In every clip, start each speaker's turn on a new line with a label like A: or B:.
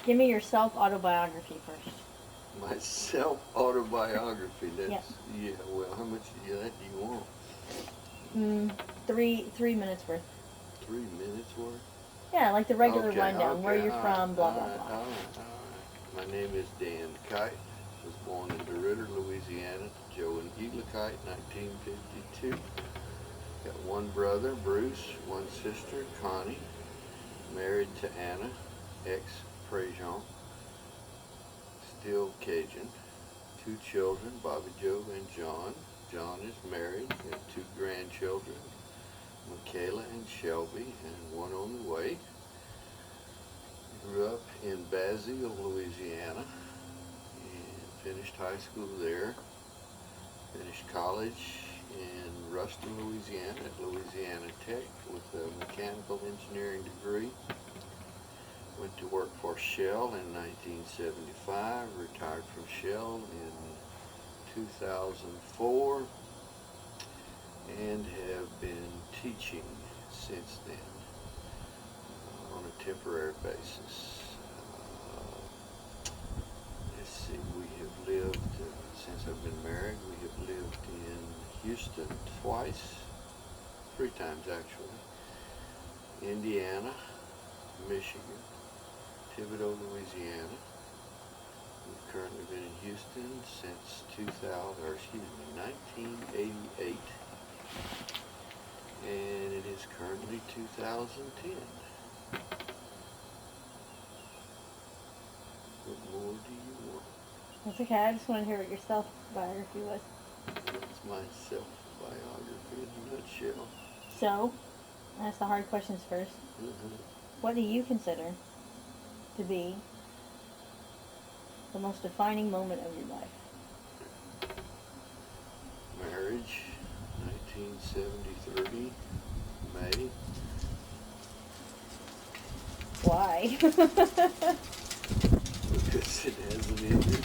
A: Give me your self-autobiography first.
B: My self-autobiography,
A: Yeah.
B: yeah, well, how much of that do you want?
A: Mm, three minutes worth.
B: 3 minutes worth?
A: Yeah, like the regular
B: Okay,
A: rundown, where
B: okay,
A: you're
B: alright,
A: from, blah blah
B: alright,
A: blah.
B: alright, alright. My name is Dan Kite. Was born in DeRidder, Louisiana to Joe and Gila Kite, 1952. Got one brother, Bruce, one sister, Connie. Married to Anna, ex-Prejean, still Cajun. Two children, Bobby Joe and John. John is married, got two grandchildren, Michaela and Shelby, and one on the way. Grew up in Basile, Louisiana, and finished high school there. Finished college in Ruston, Louisiana, at Louisiana Tech with a mechanical engineering degree. Went to work for Shell in 1975, retired from Shell in 2004, and have been teaching since then on a temporary basis. Let's see, we have lived, since I've been married, we have lived in Houston twice, 3 times actually, Indiana, Michigan, Thibodaux, Louisiana. We've currently been in Houston since 1988, and it is currently 2010. What more do you want?
A: That's okay. I just want to hear what your self-biography was.
B: That's my self-biography in a nutshell.
A: So, ask the hard questions first.
B: Mm-hmm.
A: What do you consider to be the most defining moment of your life?
B: Marriage, 1973, May.
A: Why?
B: Because it hasn't ended.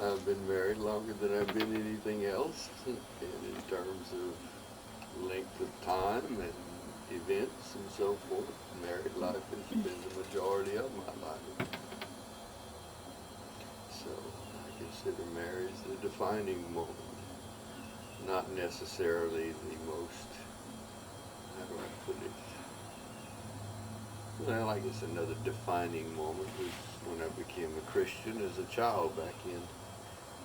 B: I've been married longer than I've been anything else, and in terms of length of time and events and so forth, married life has been the majority of my life. So I consider marriage the defining moment, not necessarily the most, how do I put it? Well, I guess another defining moment was when I became a Christian as a child back in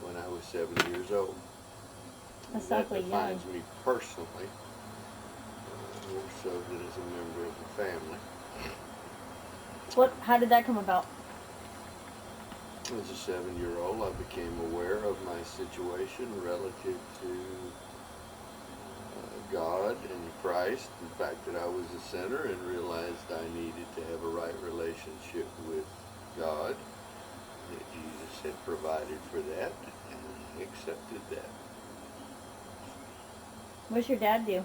B: when I was 7 years old.
A: That's
B: That
A: awfully young.
B: defines me personally, more so than as a member of the family.
A: What? How did that come about?
B: As a 7-year-old, I became aware of my situation relative to God and Christ, the fact that I was a sinner, and realized I needed to have a right relationship with God, that Jesus had provided for that, and I accepted that.
A: What's your dad do?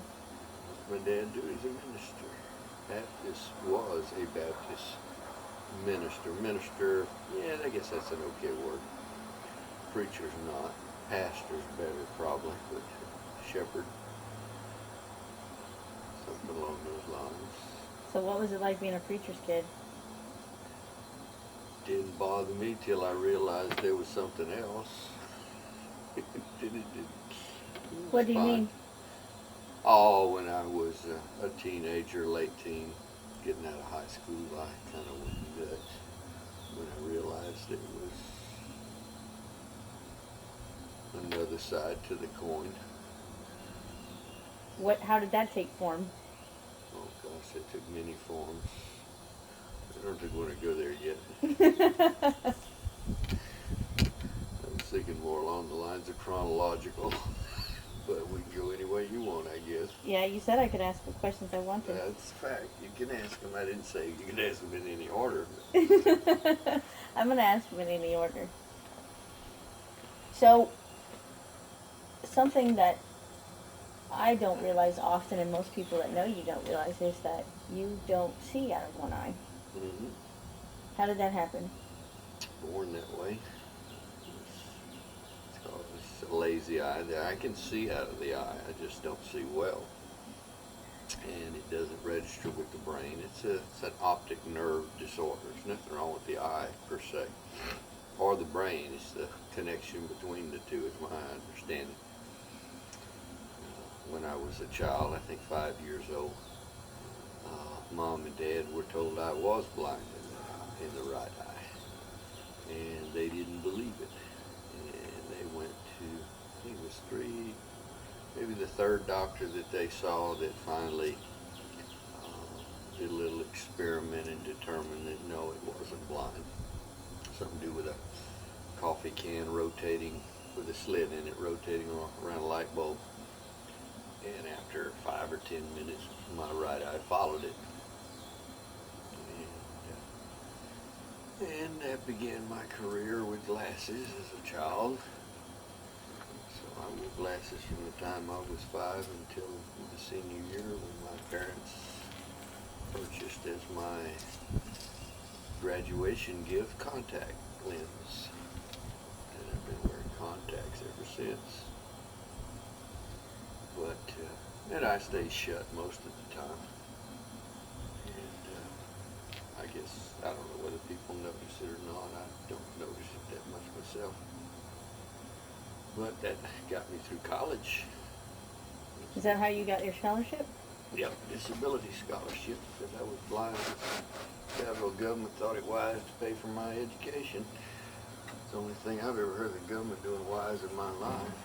B: My dad do? He's a minister. Baptist was a Baptist minister. Minister, yeah, I guess that's an okay word. Preacher's not. Pastor's better probably, but shepherd, something along those lines.
A: So, what was it like being a preacher's kid?
B: Didn't bother me till I realized there was something else. it, was
A: What do you
B: fine.
A: mean?
B: Oh, when I was a teenager, late teen, getting out of high school, I kind of went nuts when I realized it was another side to the coin.
A: What? How did that take form?
B: Oh gosh, it took many forms. I don't think we want to go there yet. I was thinking more along the lines of chronological, but we can go any way you want, I guess.
A: Yeah, you said I could ask what questions I wanted.
B: That's a fact. You can ask them. I didn't say you can ask them in any order.
A: I'm gonna ask them in any order. So, something that I don't realize often, and most people that know you don't realize, is that you don't see out of one eye.
B: Mm-hmm.
A: How did that happen?
B: Born that way. It's called a lazy eye. I can see out of the eye. I just don't see well. and it doesn't register with the brain. It's an optic nerve disorder. There's nothing wrong with the eye per se, or the brain. It's the connection between the two, is my understanding. When I was a child, I think 5 years old, Mom and Dad were told I was blind in the right eye, and they didn't believe it. And they went to, I think it was three, maybe the third doctor that they saw, that finally did a little experiment and determined that no, it wasn't blind. Something to do with a coffee can rotating with a slit in it, rotating around a light bulb. And after 5 or 10 minutes, my right eye followed it. And that began my career with glasses as a child. So I wore glasses from the time I was 5 until the senior year, when my parents purchased as my graduation gift contact lens. And I've been wearing contacts ever since. But that eye stays shut most of the time. And I guess, I don't know whether people notice it or not. I don't notice it that much myself. But that got me through college.
A: Is that how you got your scholarship?
B: Yep, disability scholarship, because I was blind. The federal government thought it wise to pay for my education. It's the only thing I've ever heard the government doing wise in my life.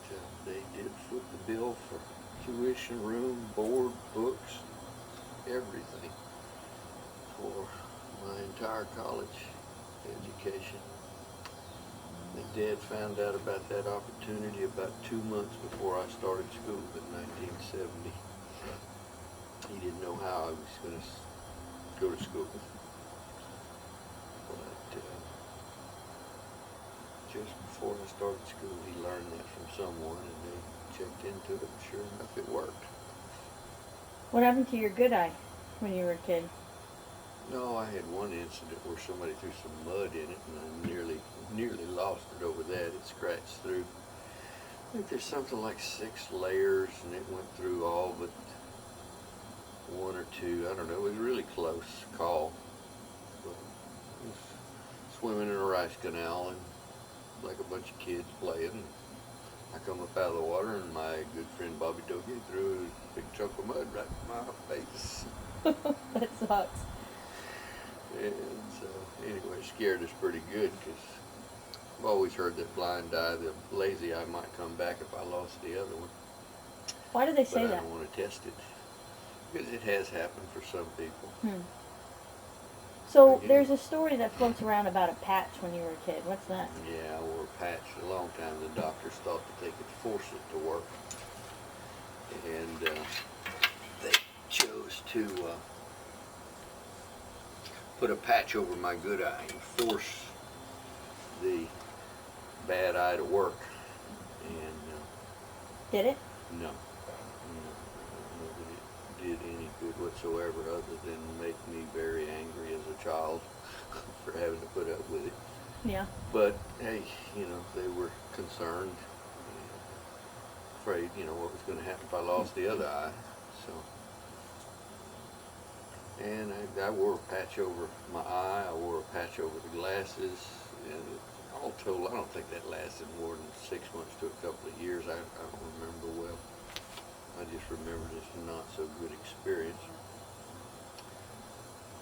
B: But, they did foot the bill for tuition, room, board, books, everything for my entire college education. And Dad found out about that opportunity about 2 months before I started school in 1970. He didn't know how I was going to go to school. But just before I started school, he learned that from someone, and they checked into it, and sure enough, it worked.
A: What happened to your good eye when you were a kid?
B: No, I had one incident where somebody threw some mud in it, and I nearly lost it over that. It scratched through. I think there's something like 6 layers, and it went through all but 1 or 2. I don't know. It was a really close call. But I was swimming in a rice canal, and like a bunch of kids playing. I come up out of the water, and my good friend Bobby Dogie threw a big chunk of mud right in my face.
A: That sucks.
B: And so, anyway, it scared us pretty good, because I've always heard that blind eye, the lazy eye, might come back if I lost the other one.
A: Why do they say
B: But I
A: that?
B: don't want to test it, because it has happened for some people.
A: So
B: Again,
A: there's a story that floats around about a patch when you were a kid. What's that?
B: yeah, I wore a patch a long time. The doctors thought that they could force it to work. And they chose to put a patch over my good eye and force the bad eye to work. And
A: Did it?
B: no, I don't know that it did any good whatsoever, other than make me very angry as a child for having to put up with it.
A: Yeah.
B: But hey, they were concerned, afraid, what was going to happen if I lost the other eye. So, and I wore a patch over my eye. I wore a patch over the glasses, and all told, I don't think that lasted more than 6 months to a couple of years. I don't remember well. I just remember this not so good experience.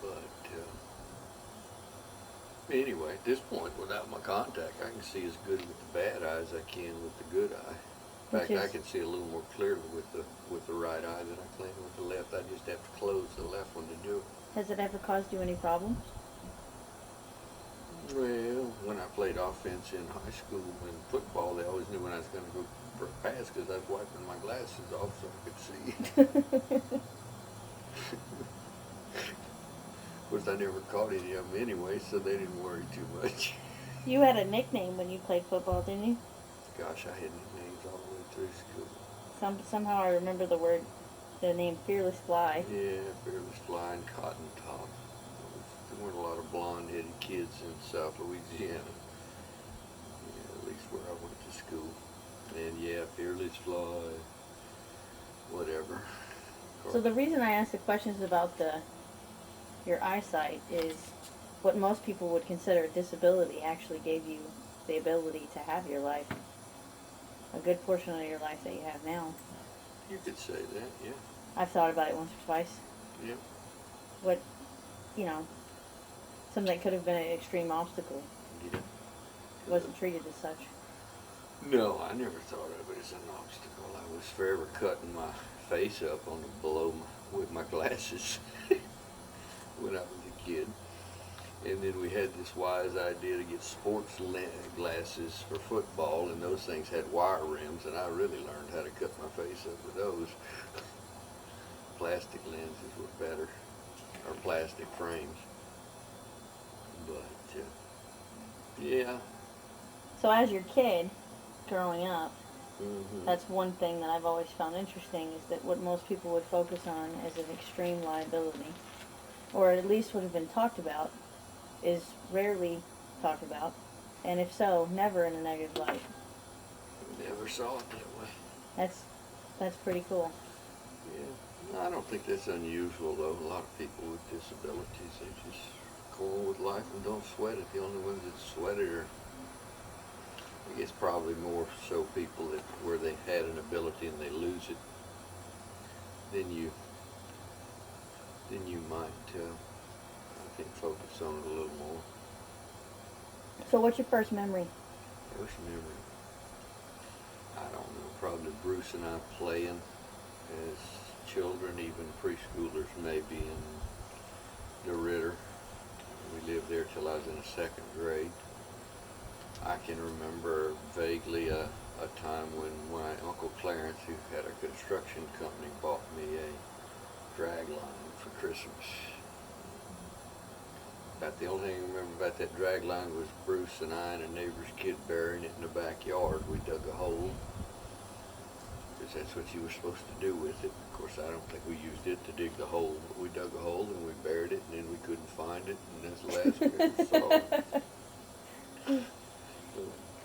B: But anyway, at this point, without my contact, I can see as good with the bad eye as I can with the good eye. In fact, I can see a little more clearly with the right eye than I can with the left. I just have to close the left one to do it.
A: Has it ever caused you any problems?
B: Well, when I played offense in high school and football, they always knew when I was going to go for a pass, because I was wiping my glasses off so I could see. Of course, I never caught any of them anyway, so they didn't worry too much.
A: You had a nickname when you played football, didn't you?
B: Gosh, I had nicknames all the way through school.
A: Somehow I remember the name Fearless Fly.
B: Yeah, Fearless Fly and Cotton Top. There weren't a lot of blonde-headed kids in South Louisiana. Yeah, at least where I went to school. And yeah, Fearless Fly, whatever.
A: So the reason I ask the questions about your eyesight is what most people would consider a disability actually gave you the ability to have your life, a good portion of your life that you have now.
B: You could say that, yeah.
A: I've thought about it once or twice.
B: Yeah.
A: What, you know, something that could have been an extreme obstacle
B: Yeah.
A: wasn't treated as such.
B: No, I never thought of it as an obstacle. I was forever cutting my face up on the with my glasses when I was a kid. And then we had this wise idea to get sports glasses for football, and those things had wire rims, and I really learned how to cut my face up with those. Plastic lenses were better, or plastic frames. But, yeah.
A: So as your kid, growing up,
B: Mm-hmm.
A: that's one thing that I've always found interesting is that what most people would focus on as an extreme liability, or at least would have been talked about, is rarely talked about, and if so, never in a negative light.
B: Never saw it that way.
A: That's pretty cool.
B: Yeah. I don't think that's unusual, though. A lot of people with disabilities, they just go on with life and don't sweat it. The only ones that sweat it are, I guess, probably more so people that where they had an ability and they lose it. Then you might, I think, focus on it a little more.
A: So what's your first memory?
B: First memory, I don't know, probably Bruce and I playing as children, even preschoolers maybe, in DeRidder. We lived there till I was in the second grade. I can remember vaguely a time when my Uncle Clarence, who had a construction company, bought me a drag line for Christmas. About the only thing I remember about that drag line was Bruce and I and a neighbor's kid burying it in the backyard. We dug a hole, because that's what you were supposed to do with it. Of course, I don't think we used it to dig the hole, but we dug a hole and we buried it, and then we couldn't find it, and that's the last we ever saw it.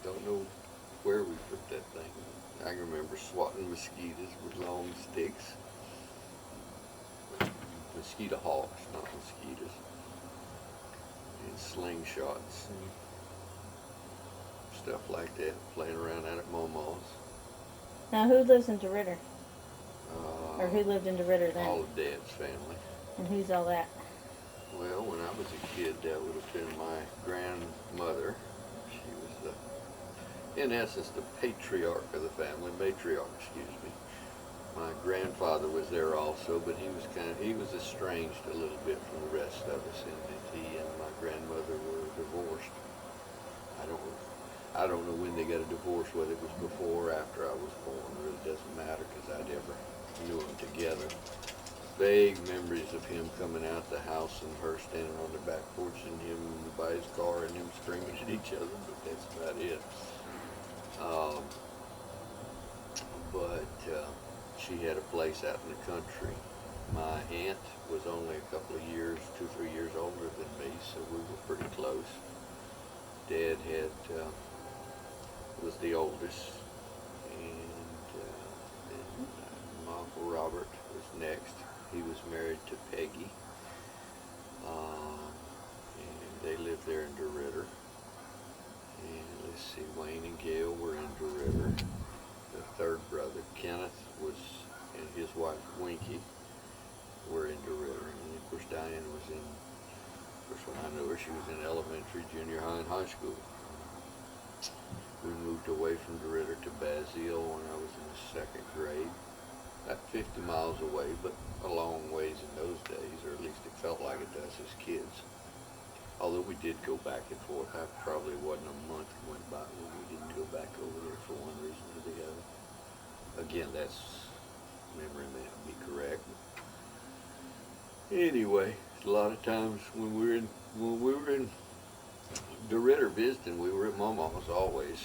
B: Don't know where we put that thing. I can remember swatting mosquitoes with long sticks. Mosquito hawks, not mosquitoes. And slingshots and stuff like that, playing around out at Momo's.
A: Now, who lives in DeRidder? Or who
B: Uh,
A: lived in DeRidder then?
B: all of Dad's family.
A: And who's all that?
B: Well, when I was a kid, that would have been my grandmother. She was in essence, the patriarch of the family, matriarch, excuse me. My grandfather was there also, but he was estranged a little bit from the rest of us, in that he and my grandmother were divorced. I don't know when they got a divorce, whether it was before or after I was born. It really doesn't matter, because I never knew them together. Vague memories of him coming out the house and her standing on the back porch and him by his car and him screaming at each other, but that's about it. But she had a place out in the country. My aunt was only a couple of years, 2-3 years older than me, so we were pretty close. Dad was the oldest, and then my Uncle Robert was next. He was married to Peggy, and they lived there in DeRidder. And let's see, Wayne and Gail were in DeRidder. The third brother, Kenneth, and his wife, Winky, were in DeRidder. And of course, Diane was of course, when I knew her, she was in elementary, junior high, and high school. We moved away from DeRidder to Basile when I was in the second grade. About 50 miles away, but a long ways in those days, or at least it felt like it to us as kids. Although we did go back and forth. I probably wasn't a month went by when we didn't go back over there for one reason or the other. Again, that's memory may not be correct. Anyway, a lot of times when we were in DeRidder visiting, we were at Momo's always.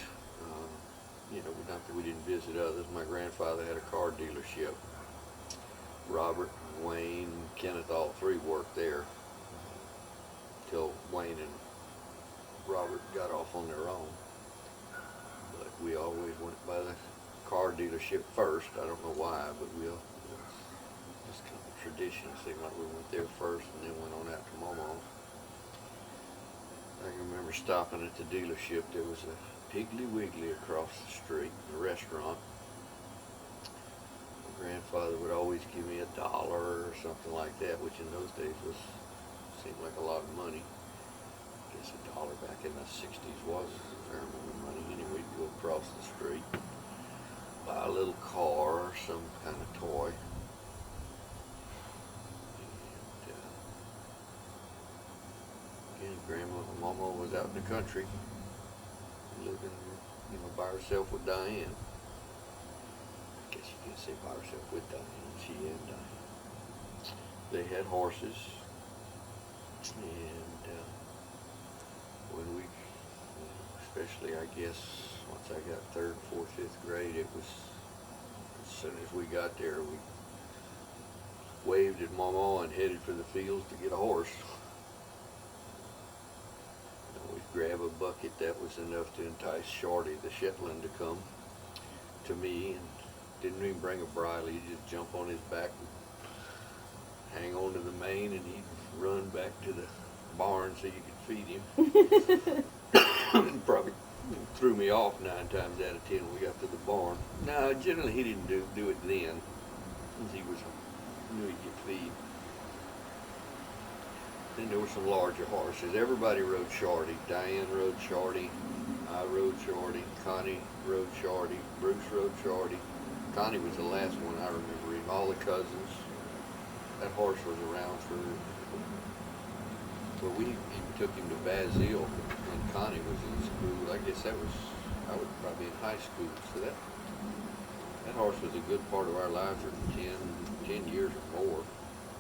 B: Not that we didn't visit others. My grandfather had a car dealership. Robert, Wayne, Kenneth, all three worked there till Wayne and Robert got off on their own. But we always went by the car dealership first. I don't know why, but just tradition. It seemed like we went there first and then went on out to Mama. I can remember stopping at the dealership. There was a Piggly Wiggly across the street, a restaurant. My grandfather would always give me $1 or something like that, which in those days seemed like a lot of money. I guess $1 back in the 60s was a fair amount of money. Anyway, we'd go across the street, buy a little car or some kind of toy. And Mama was out in the country, living, by herself with Diane. I guess you can't say by herself with Diane. She and Diane. They had horses, and when we, especially I guess once I got 3rd, 4th, 5th grade, it was as soon as we got there, we waved at Mama and headed for the fields to get a horse. We'd grab a bucket that was enough to entice Shorty, the Shetland, to come to me, and didn't even bring a bridle. He'd just jump on his back and hang on to the mane, and he'd run back to the barn so you could feed him. Probably threw me off 9 times out of 10 when we got to the barn. No, generally he didn't do it then, since he knew he'd get feed. Then there were some larger horses. Everybody rode Shorty. Diane rode Shorty. I rode Shorty. Connie rode Shorty. Bruce rode Shorty. Connie was the last one I remember him. All the cousins. That horse was around for. Well, we even took him to Basile when Connie was in school. I guess I was probably in high school. So that horse was a good part of our lives for 10 years or more,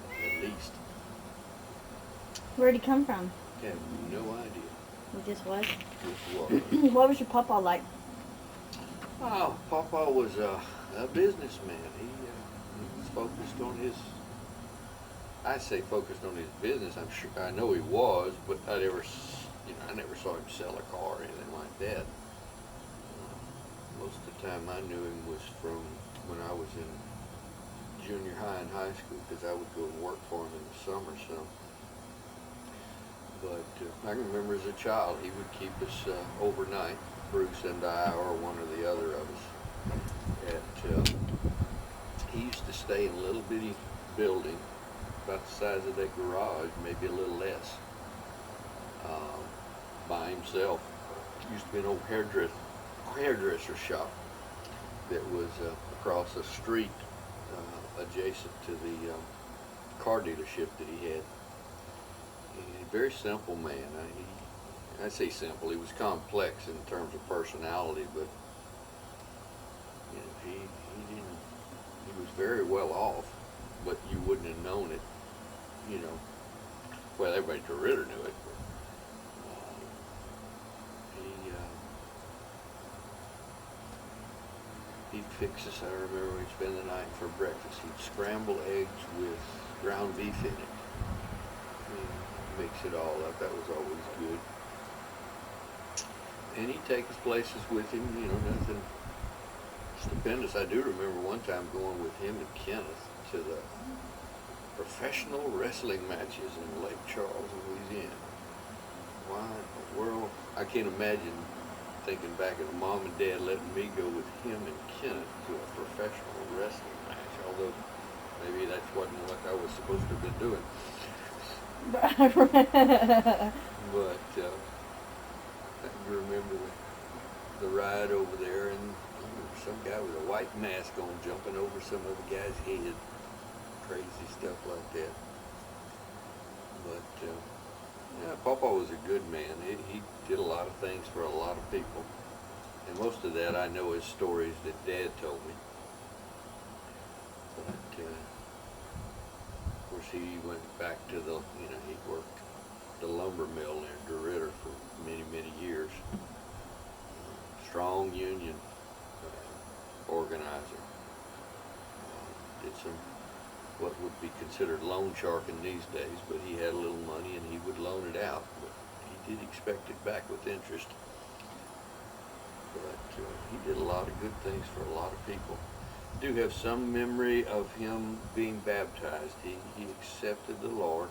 B: at least.
A: Where'd he come from?
B: I have no idea.
A: He just was?
B: Just was.
A: What was your papa like?
B: Oh, Papa was a businessman. He was focused on his, I say focused on his business. I'm sure, I know he was, but I never saw him sell a car or anything like that. Most of the time I knew him was from when I was in junior high and high school, because I would go and work for him in the summer some. But I can remember as a child, he would keep us overnight, Bruce and I, or one or the other of us. He used to stay in a little bitty building, about the size of that garage, maybe a little less, by himself. Used to be an old hairdresser shop that was across the street, adjacent to the car dealership that he had. A very simple man. I say simple. He was complex in terms of personality, but he was very well off, but you wouldn't have known it. Well, everybody at DeRidder knew it. But, he'd fix us. I remember we'd spend the night for breakfast. He'd scramble eggs with ground beef in it. Mix it all up. That was always good. And he'd take us places with him, nothing stupendous. I do remember one time going with him and Kenneth to the professional wrestling matches in Lake Charles, Louisiana. Why in the world? I can't imagine thinking back of Mom and Dad letting me go with him and Kenneth to a professional wrestling match, although maybe that wasn't what I was supposed to have been doing. But I remember the ride over there, and some guy with a white mask on jumping over some other guy's head. Crazy stuff like that. But Papa was a good man. He did a lot of things for a lot of people, and most of that I know is stories that Dad told me. But of course, he went back to he worked the lumber mill near DeRidder for many, many years. Strong union organizer. Did some what would be considered loan sharking these days, but he had a little money and he would loan it out. But he did expect it back with interest. But he did a lot of good things for a lot of people. do have some memory of him being baptized. He accepted the Lord.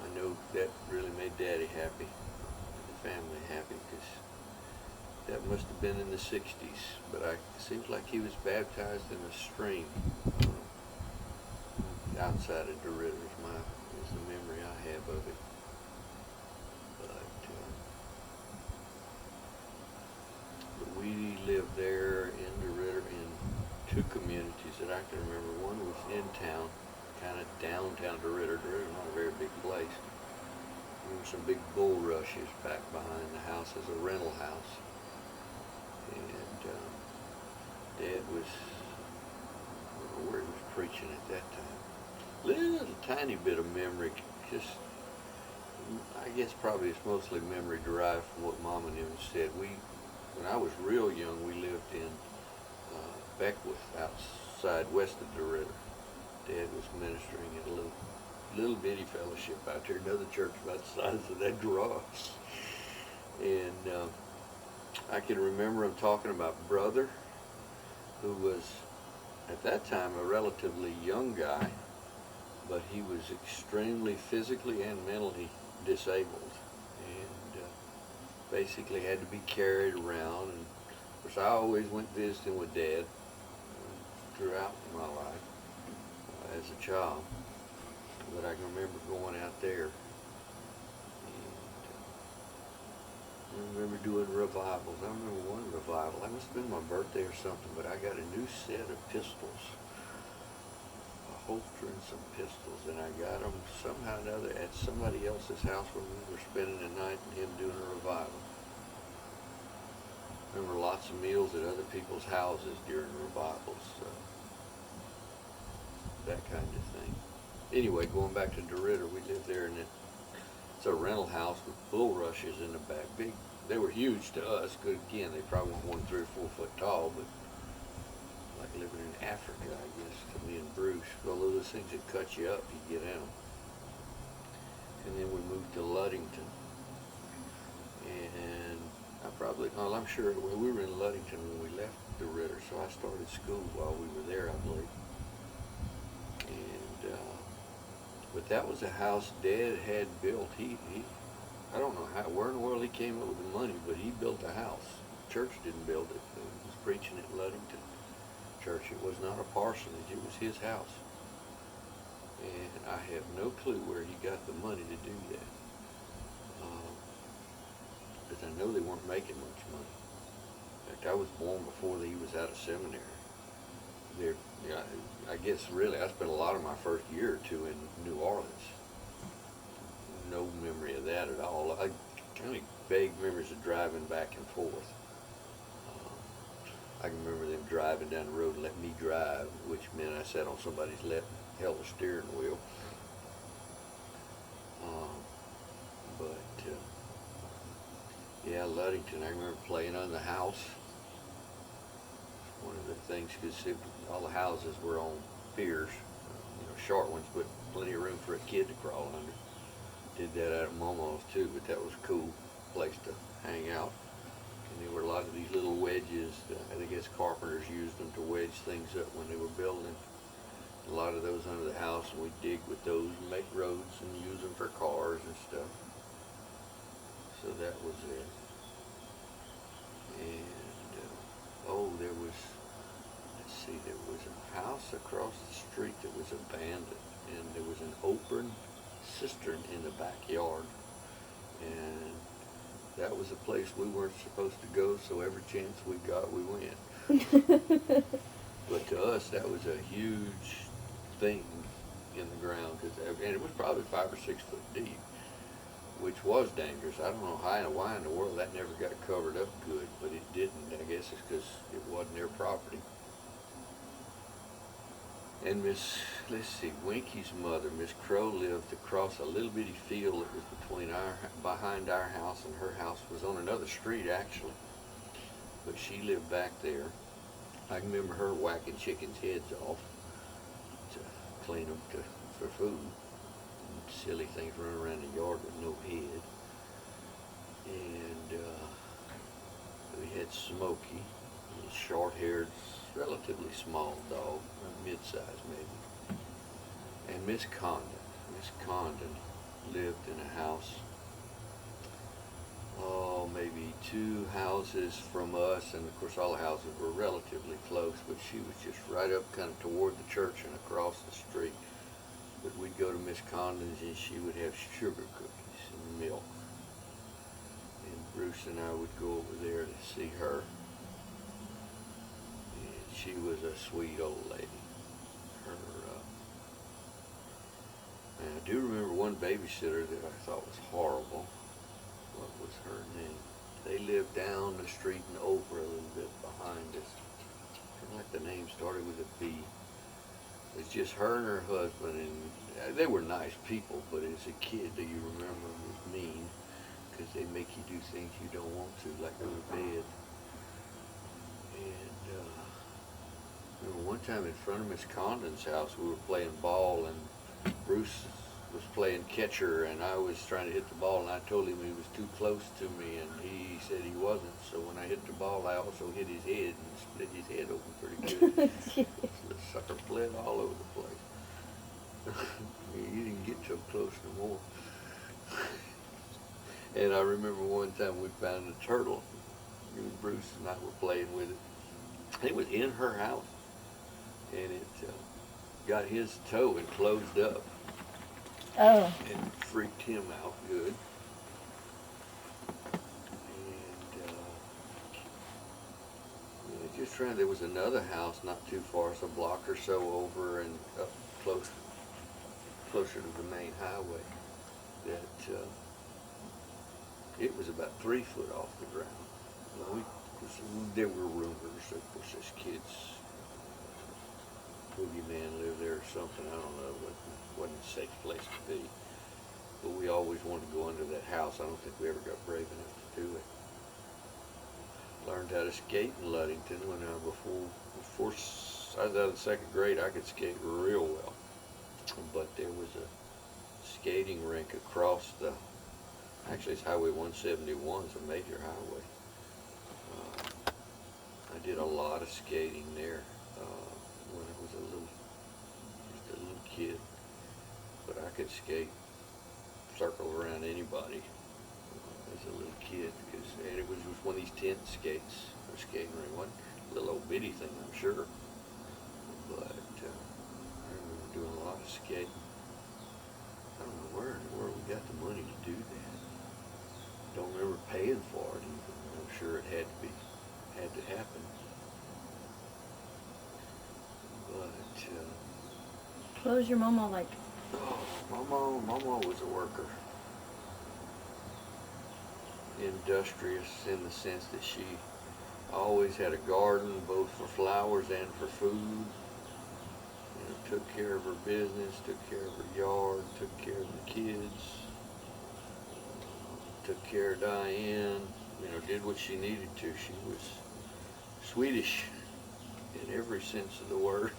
B: I know that really made Daddy happy, the family happy, because that must have been in the 60s. But it seems like he was baptized in a stream outside of DeRidder is the memory I have of it. But we lived there in DeRidder in two communities that I can remember. One was in town, kind of downtown DeRidder. DeRidder's not a very big place. There were some big bulrushes back behind the house as a rental house. And Dad was, I don't know where he was preaching at that time. Little tiny bit of memory, just, I guess probably it's mostly memory derived from what Mom and him said. When I was real young, we lived in Beckwith, outside west of DeRidder. Dad was ministering at a little bitty fellowship out there, another church about the size of that garage. And I can remember him talking about brother, who was at that time a relatively young guy, but he was extremely physically and mentally disabled, and basically had to be carried around. And of course, I always went visiting with Dad throughout my life as a child, but I can remember going out there, and I remember doing revivals. I remember one revival, that must have been my birthday or something, but I got a new set of pistols, a holster and some pistols, and I got them somehow or another at somebody else's house when we were spending the night and him doing a revival. Remember lots of meals at other people's houses during revivals, that kind of thing. Anyway, going back to DeRidder, we lived there, and it's a rental house with bulrushes in the back. Big, they were huge to us. Good, again, they probably weren't more than 3 or 4 foot tall, but like living in Africa, I guess, to me and Bruce. Although those things that cut you up, you get out. And then we moved to Ludington, and I'm sure we were in Ludington when we left DeRidder, so I started school while we were there, I believe. And but that was a house Dad had built. He I don't know where in the world he came up with the money, but he built a house. Church didn't build it. He was preaching at Ludington Church. It was not a parsonage. It was his house. And I have no clue where he got the money to do that. Because I know they weren't making much money. In fact, I was born before he was out of seminary. I guess really I spent a lot of my first year or two in New Orleans. No memory of that at all. I kind of vague memories of driving back and forth. I can remember them driving down the road and letting me drive, which meant I sat on somebody's lap and held the steering wheel. Yeah, Ludington, I remember playing on the house. One of the things, because all the houses were on piers, short ones, but plenty of room for a kid to crawl under. Did that out at Momo's too, but that was a cool place to hang out. And there were a lot of these little wedges. I guess carpenters used them to wedge things up when they were building. A lot of those under the house, and we'd dig with those and make roads and use them for cars and stuff. So that was it. And there was a house across the street that was abandoned, and there was an open cistern in the backyard, and that was a place we weren't supposed to go, so every chance we got, we went. But to us, that was a huge thing in the ground, and it was probably 5 or 6 foot deep, which was dangerous. I don't know why in the world that never got covered up good, but it didn't. I guess it's because it wasn't their property. And Winky's mother, Miss Crow, lived across a little bitty field that was behind our house, and her house was on another street actually. But she lived back there. I can remember her whacking chickens' heads off to clean them for food. And silly things running around the yard with no head. And we had Smokey, short-haired, relatively small dog, mid-size maybe. And Miss Condon lived in a house, oh, maybe 2 houses from us, and of course all the houses were relatively close, but she was just right up kind of toward the church and across the street. But we'd go to Miss Condon's and she would have sugar cookies and milk. And Bruce and I would go over there to see her. And she was a sweet old lady. And I do remember one babysitter that I thought was horrible. What was her name? They lived down the street and over a little bit behind us. I feel like the name started with a B. It was just her and her husband, and they were nice people, but as a kid, do you remember, it was mean, because they make you do things you don't want to, like go to bed. And remember one time in front of Miss Condon's house, we were playing ball, and Bruce was playing catcher, and I was trying to hit the ball, and I told him he was too close to me, and he said he wasn't. So when I hit the ball, I also hit his head and split his head open pretty good. The sucker bled all over the place. You didn't get so close no more. And I remember one time we found a turtle. Bruce and I were playing with it. It was in her house, and it got his toe and closed up.
A: Oh.
B: And freaked him out good. And just trying, there was another house not too far, it's a block or so over and up closer to the main highway, that it was about 3 foot off the ground. Well, there were rumors, of course, this kid's boogeyman lived there or something, I don't know, but it wasn't a safe place to be. But we always wanted to go under that house. I don't think we ever got brave enough to do it. Learned how to skate in Ludington when before I was out of the 2nd grade, I could skate real well. But there was a skating rink across actually it's Highway 171, it's a major highway. I did a lot of skating there when I was just a little kid. But I could skate, circle around anybody as a little kid, and it was one of these tent skates, or skating ring, one little old bitty thing, I'm sure. But I remember doing a lot of skating. I don't know where in the world we got the money to do that. Don't remember paying for it even. I'm sure it had to happen. But
A: What was your mama like?
B: Oh, my mom was a worker. Industrious in the sense that she always had a garden, both for flowers and for food. Took care of her business, took care of her yard, took care of the kids, took care of Diane, did what she needed to. She was Swedish in every sense of the word,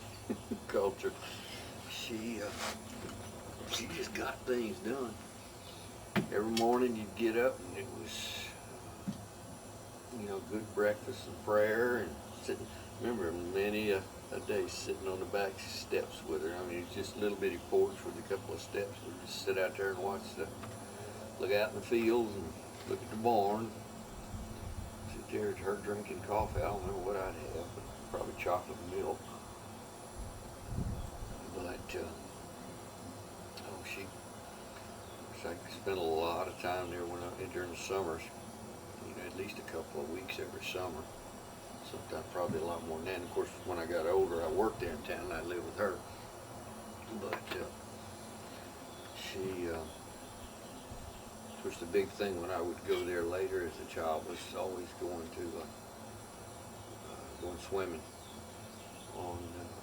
B: culture. She just got things done. Every morning you'd get up and it was, good breakfast and prayer and sitting. Remember many a day sitting on the back steps with her. I mean, it's just a little bitty porch with a couple of steps. We'd just sit out there and look out in the fields and look at the barn. Sit there at her drinking coffee. I don't remember what I'd have, but probably chocolate milk. But I spent a lot of time there during the summers. At least a couple of weeks every summer. Sometimes probably a lot more than that. And of course, when I got older, I worked there in town and I lived with her. But she, of course, the big thing when I would go there later as a child was always going swimming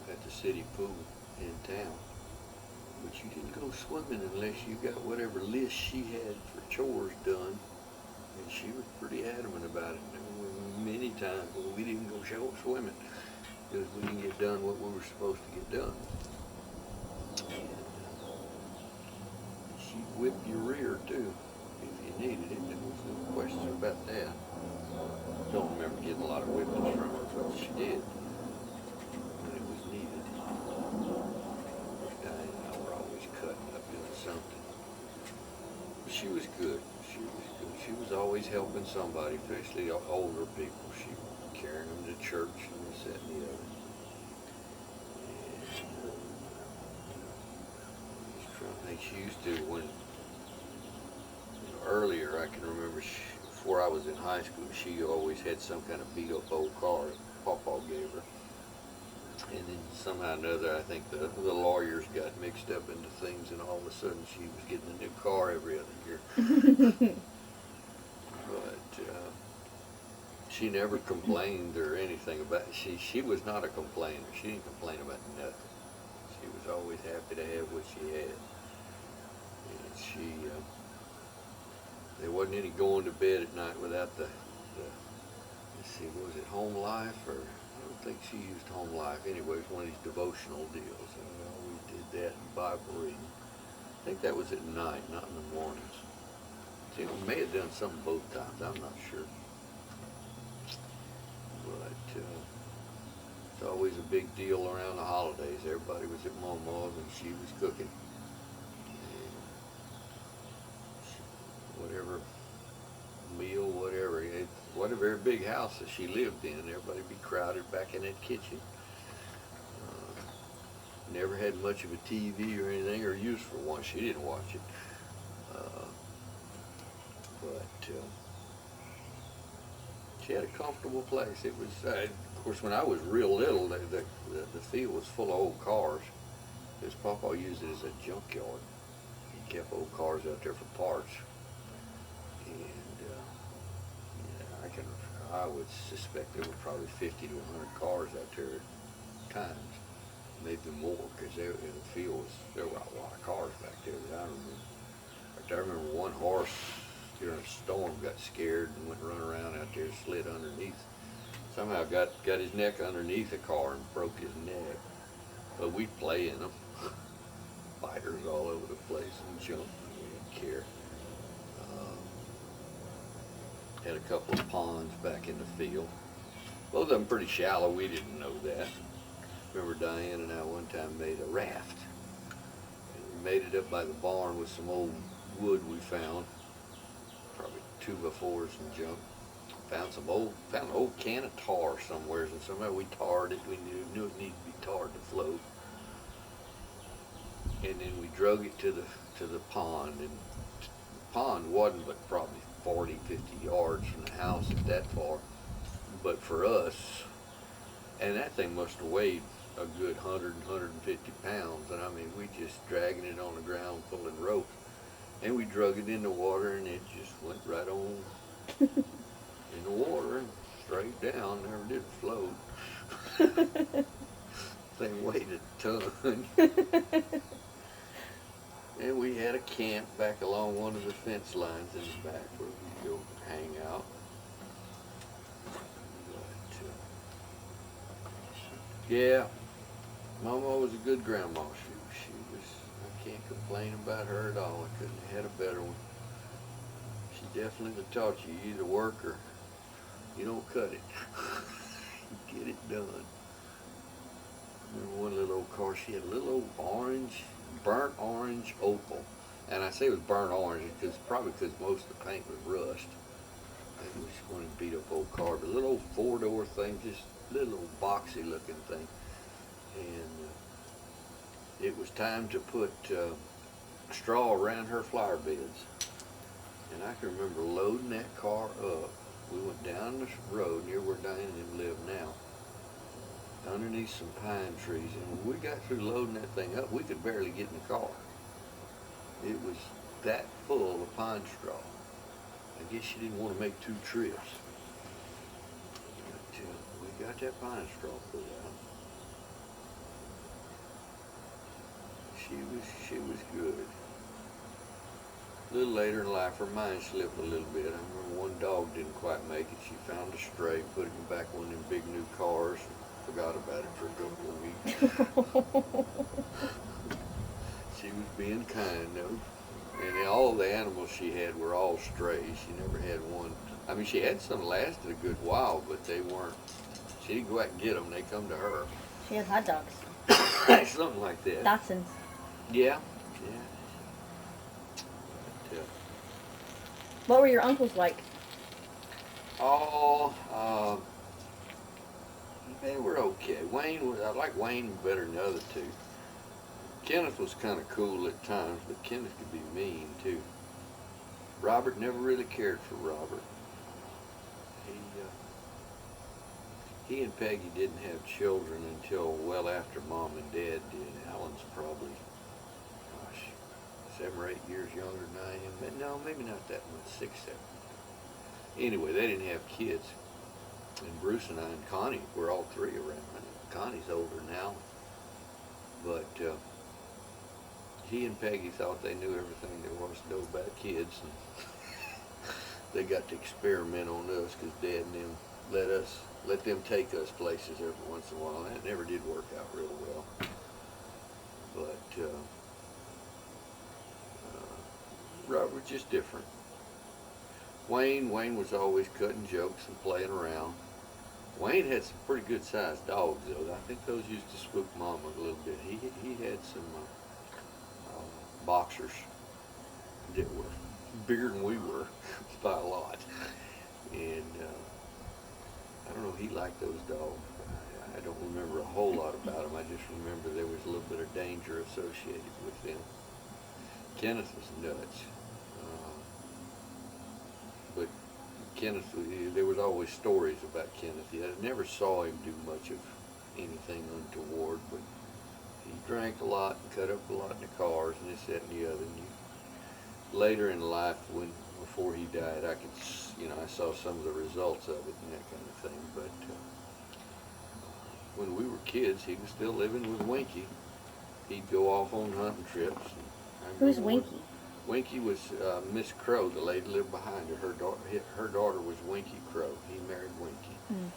B: at the city pool in town. But you didn't go swimming unless you got whatever list she had for chores done. And she was pretty adamant about it. There were many times when we didn't go swimming because we didn't get done what we were supposed to get done. And she'd whip your rear too. if you needed it. There was no question about that. Don't remember getting a lot of whippings from her, but she did when it was needed. Diane and I were always cutting up doing something. But she was good. She was good. She was always helping somebody, especially older people. She was carrying them to church and this, that, and the other. I think she used to, when earlier I can remember before I was in high school, she always had some kind of beat up old car Pawpaw gave her. And then somehow or another, I think the lawyers got mixed up into things, and all of a sudden she was getting a new car every other year. But she never complained or anything about it. She was not a complainer. She didn't complain about nothing. She was always happy to have what she had. And there wasn't any going to bed at night without let's see, was it Home Life, or I don't think she used Home Life. Anyway, it was one of these devotional deals, and we always did that in Bible reading. I think that was at night, not in the mornings. See, we may have done something both times, I'm not sure. But it's always a big deal around the holidays. Everybody was at Mama's and she was cooking. Whatever meal, whatever her big house that she lived in, everybody be crowded back in that kitchen. Never had much of a TV or anything, or use for one. She didn't watch it. But she had a comfortable place. It was, of course, when I was real little, the field was full of old cars. His Papa used it as a junkyard. He kept old cars out there for parts. And I would suspect there were probably 50 to 100 cars out there at times, maybe more, because in the field there were a lot of cars back there that I remember. In fact, I remember one horse during a storm got scared and went run around out there, slid underneath. Somehow got his neck underneath a car and broke his neck. But we'd play in them. Spiders all over the place and jump. We didn't care. Had a couple of ponds back in the field. Both of them pretty shallow. We didn't know that. Remember Diane and I one time made a raft. And we made it up by the barn with some old wood we found. Probably 2x4s and junk. Found an old can of tar somewhere, and somehow we tarred it. We knew it needed to be tarred to float. And then we drug it to the pond, and the pond wasn't but probably 40, 50 yards from the house at that far. But for us, and that thing must have weighed a good 100, 150 pounds, and I mean, we just dragging it on the ground, pulling rope, and we drug it in the water, and it just went right on in the water and straight down, never did float. Thing weighed a ton. And we had a camp back along one of the fence lines in the back where we'd go hang out. But, yeah, Mama was a good grandma. She was, I can't complain about her at all. I couldn't have had a better one. She definitely taught you either work or you don't cut it. Get it done. Remember one little old car, she had a little old burnt orange Opal. And I say it was burnt orange probably because most of the paint was rust. And we just wanted to beat up old car, but a little old four-door thing, just little old boxy looking thing. And it was time to put straw around her flower beds. And I can remember loading that car up. We went down the road near where Diane and them live now, underneath some pine trees, and when we got through loading that thing up, we could barely get in the car. It was that full of pine straw. I guess she didn't want to make 2 trips. But we got that pine straw put out. She was good. A little later in life, her mind slipped a little bit. I remember one dog didn't quite make it. She found a stray, put it in the back of one of them big new cars, forgot about it for a couple of weeks. She was being kind, though. And all the animals she had were all strays. She never had one. I mean, she had some that lasted a good while, but they weren't. She didn't go out and get them. They come to her.
A: She had hot dogs.
B: Something like that.
A: Dachshunds.
B: Yeah. Yeah. But,
A: What were your uncles like?
B: oh, they were okay. I like Wayne better than the other two. Kenneth was kind of cool at times, but Kenneth could be mean too. Robert, never really cared for Robert. He and Peggy didn't have children until well after Mom and Dad did. Alan's probably, gosh, 7 or 8 years younger than I am. But no, maybe not that much, 6, 7. Anyway, they didn't have kids. And Bruce and I and Connie were all three around. Connie's older now. But he and Peggy thought they knew everything there was to know about kids. And they got to experiment on us because Dad and them let them take us places every once in a while. And that never did work out real well. But Robert was just different. Wayne was always cutting jokes and playing around. Wayne had some pretty good sized dogs though. I think those used to spook Mama a little bit. He had some boxers that were bigger than we were by a lot. And I don't know, he liked those dogs. I don't remember a whole lot about them. I just remember there was a little bit of danger associated with them. Kenneth was nuts. But Kenneth, there was always stories about Kenneth. I never saw him do much of anything untoward, but he drank a lot and cut up a lot in the cars and this, that, and the other. And later in life, before he died, I saw some of the results of it and that kind of thing. But when we were kids, he was still living with Winky. He'd go off on hunting trips.
A: Who's Winky?
B: Winky was Miss Crow, the lady lived behind her. Her daughter was Winky Crow. He married Winky.
A: Mm.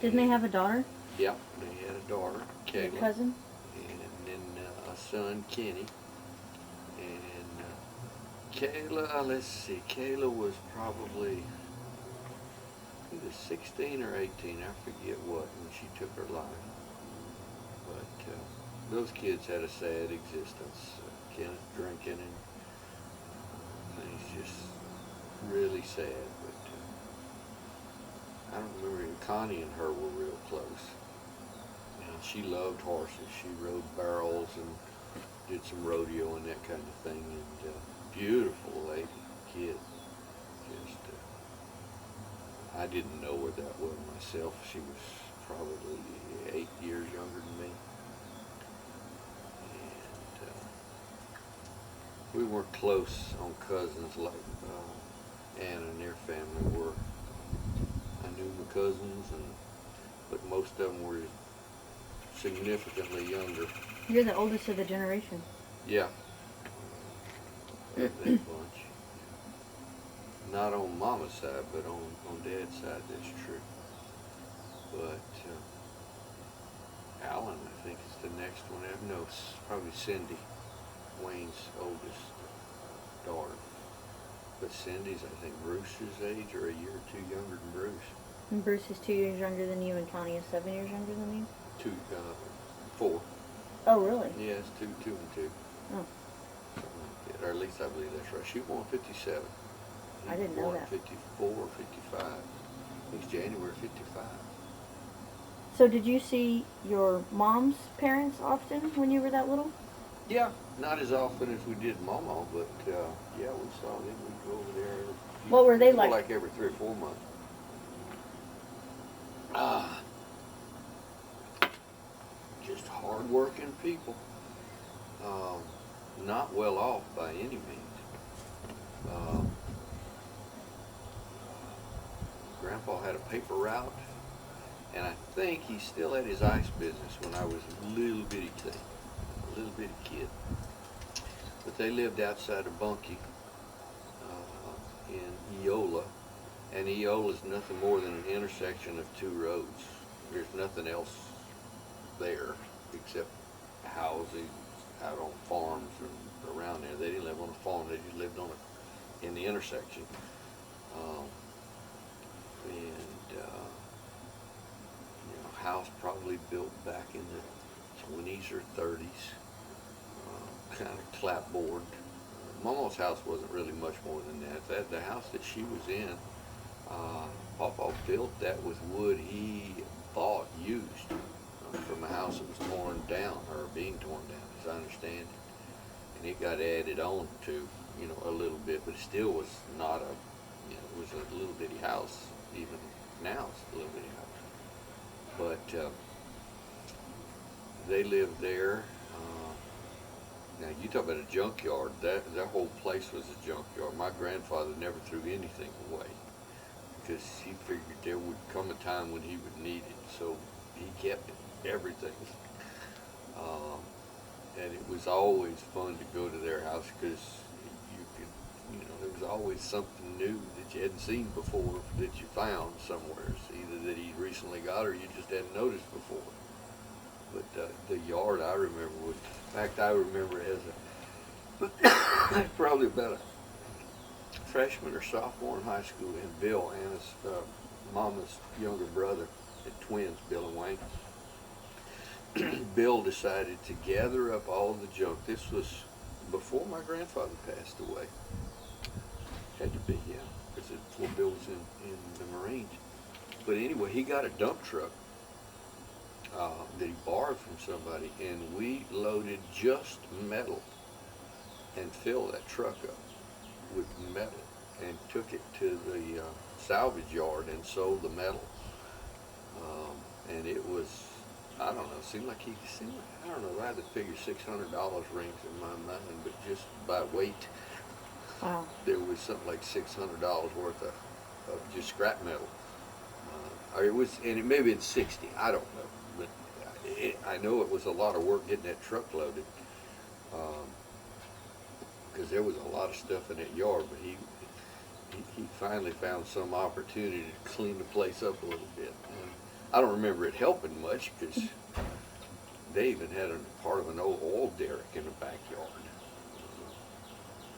A: Didn't they have a daughter?
B: Yeah, they had a daughter, Kayla.
A: A cousin?
B: And then a son, Kenny. And Kayla, let's see, Kayla was probably either 16 or 18, I forget what, when she took her life. But those kids had a sad existence. Kenneth drinking and he's just really sad. But I don't remember, Connie and her were real close. And she loved horses. She rode barrels and did some rodeo and that kind of thing. And beautiful lady, kid. Just, I didn't know her that well myself. She was probably 8 years younger than me. We weren't close on cousins like Anna and their family were. I knew my cousins, but most of them were significantly younger.
A: You're the oldest of the generation.
B: Yeah. That bunch. Not on Mama's side, but on Dad's side, that's true. But Alan, I think, is the next one. No, probably Cindy. Wayne's oldest daughter. But Cindy's, I think, Bruce's age, or a year or two younger than Bruce.
A: And Bruce is 2 years younger than you, and Connie is 7 years younger than you?
B: 4.
A: Oh, really?
B: Yeah, it's 2 and 2.
A: Oh.
B: Something like that. Or at least I believe that's right. She was born 57.
A: I didn't know that.
B: 54 or 55. I think it's January 55.
A: So did you see your mom's parents often when you were that little?
B: Yeah, not as often as we did Mama, but yeah, we saw them. We'd go over there.
A: What were they like?
B: Like every 3 or 4 months. Just hard-working people. Not well off by any means. Grandpa had a paper route, and I think he still had his ice business when I was a little bitty kid. But they lived outside of Bunkie in Eola, and Eola is nothing more than an intersection of 2 roads. There's nothing else there except houses out on farms and around there. They didn't live on a farm. They just lived on it in the intersection. Um, and house probably built back in the 20s or 30s, kind of clapboard. Mama's house wasn't really much more than that. The house that she was in, Papa built that with wood he bought used from a house that was torn down, or being torn down, as I understand it. And it got added on to, a little bit, but it still was not it was a little bitty house. Even now it's a little bitty house. But they lived there. Now you talk about a junkyard. That whole place was a junkyard. My grandfather never threw anything away because he figured there would come a time when he would need it. So he kept everything. And it was always fun to go to their house because you could, there was always something new that you hadn't seen before that you found somewhere. Either that he recently got or you just hadn't noticed before. But the yard I remember was, in fact, I remember as probably about a freshman or sophomore in high school, and Bill, Anna's mama's younger brother, had twins, Bill and Wayne. Bill decided to gather up all the junk. This was before my grandfather passed away. Had to be, yeah, because before Bill was in the Marines. But anyway, he got a dump truck that he borrowed from somebody, and we loaded just metal and filled that truck up with metal and took it to the salvage yard and sold the metal. And it was, I don't know, seemed like I don't know, I had to figure $600 rings in my mind, but just by weight,
A: wow,
B: there was something like $600 worth of just scrap metal. Or it was, and it may have been 60, I don't know, but I know it was a lot of work getting that truck loaded, because there was a lot of stuff in that yard, but he finally found some opportunity to clean the place up a little bit. And I don't remember it helping much because they even had a part of an old oil derrick in the backyard.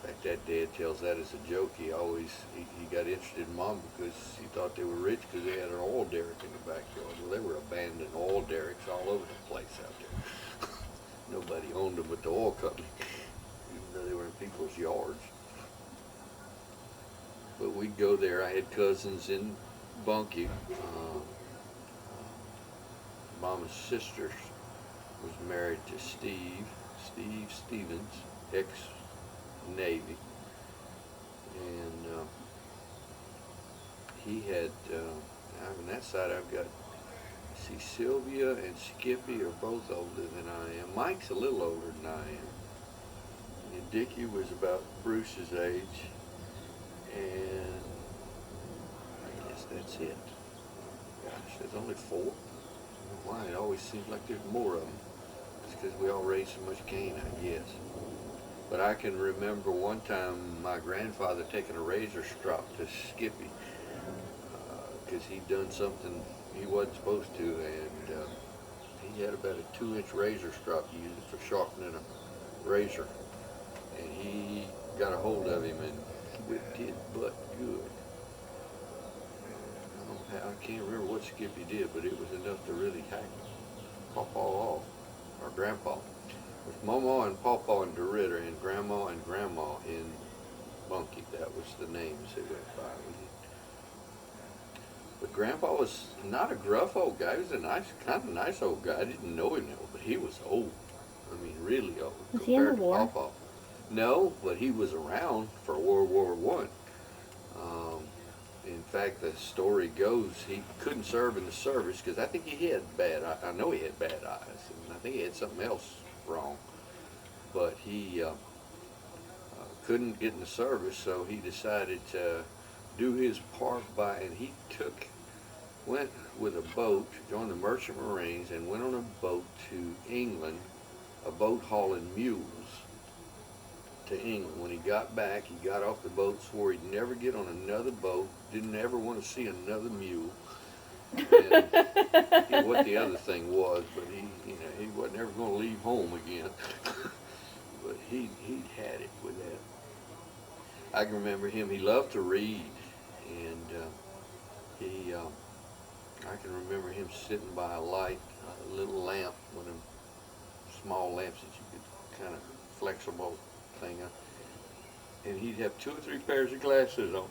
B: In fact, that dad tells that as a joke. He got interested in Mom because he thought they were rich because they had an oil derrick in the backyard. Well, they were abandoned oil derricks all over the place out there. Nobody owned them but the oil company, even though they were in people's yards. But we'd go there. I had cousins in Bunkie. Mama's sister was married to Steve Stevens, ex-Navy. And he had, on that side I've got, see, Sylvia and Skippy are both older than I am. Mike's a little older than I am. And Dickie was about Bruce's age. And I guess that's it. Gosh, there's only 4. Why? It always seems like there's more of them. It's because we all raised so much cane, I guess. But I can remember one time my grandfather taking a razor strop to Skippy because he'd done something he wasn't supposed to, and he had about a 2-inch razor strop used for sharpening a razor. And he got a hold of him and whipped his butt good. I can't remember what Skippy did, but it was enough to really hack Pawpaw off, or Grandpa. With Mama and Pawpaw in DeRidder, and Grandma and Grandma in Bunkie. That was the names they went by. But Grandpa was not a gruff old guy. He was a kind of nice old guy. I didn't know him though, but he was old. I mean, really old.
A: Was he in the war?
B: Pawpaw. No, but he was around for World War I. In fact, the story goes he couldn't serve in the service because I think he had I know he had bad eyes, and I think he had something else wrong. But he couldn't get in the service, so he decided to do his part and he went with a boat, joined the Merchant Marines, and went on a boat to England, a boat hauling mules to England. When he got back, he got off the boat, swore he'd never get on another boat, didn't ever want to see another mule. And what the other thing was, but he wasn't ever going to leave home again. But he had it with that. I can remember him. He loved to read, and I can remember him sitting by a light, a little lamp, one of them small lamps that you could kind of flexible thing up, and he'd have 2 or 3 pairs of glasses on.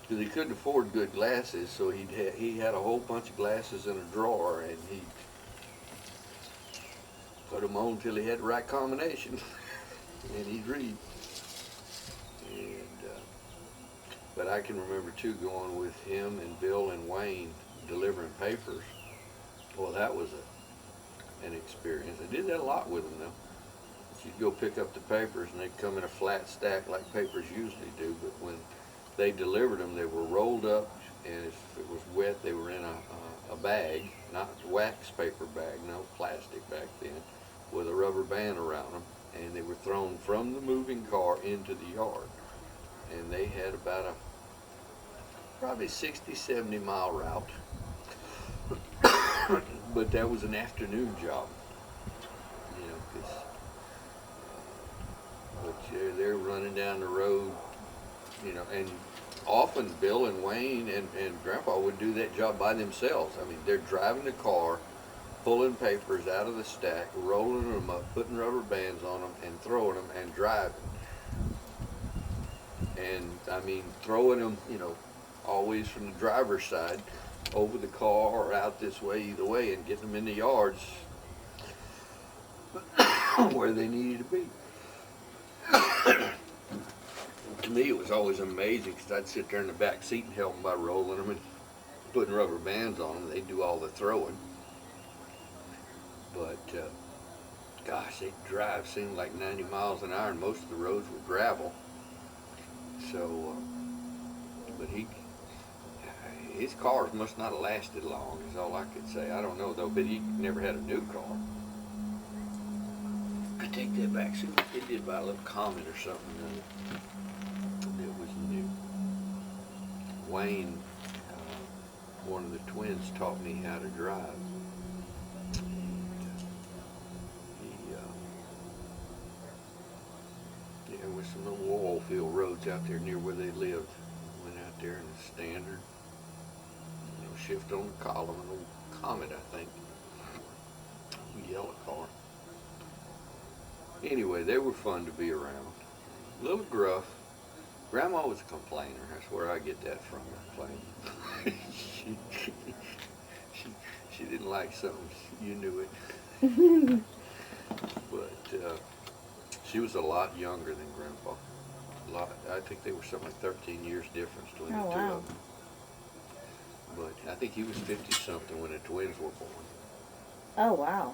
B: Because he couldn't afford good glasses, so he had a whole bunch of glasses in a drawer, and he put them on until he had the right combination, and he'd read. And but I can remember too going with him and Bill and Wayne delivering papers. Well, that was an experience. I did that a lot with them though. You'd go pick up the papers, and they'd come in a flat stack like papers usually do, but when they delivered them, they were rolled up, and if it was wet, they were in a bag, not wax paper bag, no plastic back then, with a rubber band around them, and they were thrown from the moving car into the yard. And they had about a probably 60, 70 mile route, but that was an afternoon job, you know, because but they're running down the road, you know, and often Bill and Wayne and Grandpa would do that job by themselves. I mean, they're driving the car, pulling papers out of the stack, rolling them up, putting rubber bands on them, and throwing them, and driving. And, I mean, throwing them, you know, always from the driver's side, over the car or out this way, either way, and getting them in the yards where they needed to be. To me, it was always amazing because I'd sit there in the back seat and help them by rolling them and putting rubber bands on them. They'd do all the throwing. But, gosh, they'd drive, seemed like 90 miles an hour, and most of the roads were gravel. So, but his cars must not have lasted long, is all I could say. I don't know, though, but he never had a new car. I take that back. See what they did buy a little Comet or something that was new. Wayne, one of the twins, taught me how to drive. And with some little oil field roads out there near where they lived, went out there in the standard, you know, shift on the column, an old Comet, I think, a yellow car. Anyway, they were fun to be around. A little gruff. Grandma was a complainer. That's where I get that from, complaining. she didn't like something. You knew it. But she was a lot younger than Grandpa. I think they were something like 13 years difference between the two of them. But I think he was 50-something when the twins were born.
A: Oh, wow.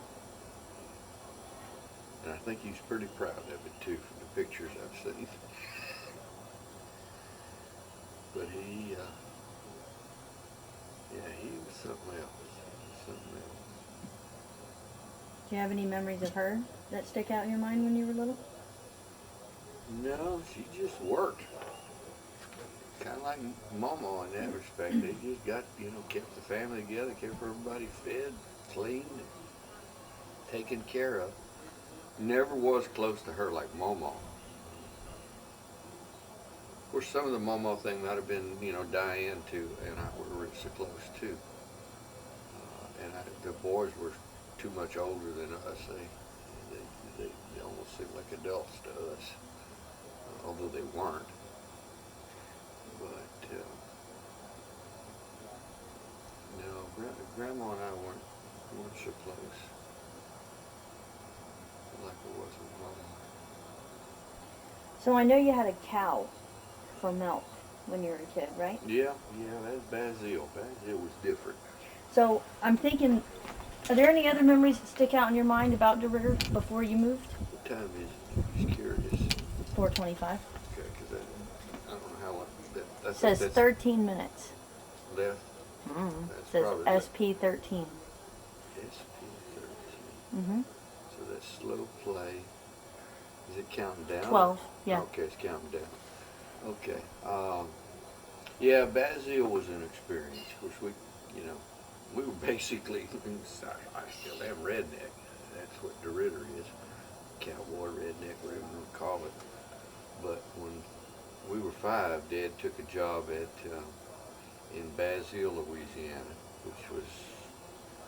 B: And I think he's pretty proud of it, too, from the pictures I've seen. But he was something else. Something else.
A: Do you have any memories of her that stick out in your mind when you were little?
B: No, she just worked. Kind of like Mama in that respect. They just got, you know, kept the family together, kept everybody fed, clean, taken care of. Never was close to her like Mama. Of course, some of the Mama thing might have been, you know, Diane too, and I were so close too. The boys were too much older than us. They almost seemed like adults to us, although they weren't. But no, Grandma and I weren't so close like it was with Mama.
A: So I know you had a cow for milk when you were a kid, right?
B: Yeah, that's Basil. Basil was different.
A: So I'm thinking, are there any other memories that stick out in your mind about DeRidder before you moved?
B: What time is it? Just curious.
A: 4:25.
B: Okay, because I don't know how long.
A: It says 13 minutes.
B: Left.
A: It says SP13.
B: SP13.
A: Mm-hmm.
B: So that's slow play. Is it counting down?
A: 12, yeah.
B: Okay, it's counting down. Okay. Yeah, Basil was an experience. Of course, we were basically, I still am redneck. That's what DeRidder is. Cowboy, redneck, whatever you want to call it. But when we were 5, Dad took a job at in Basile, Louisiana, which was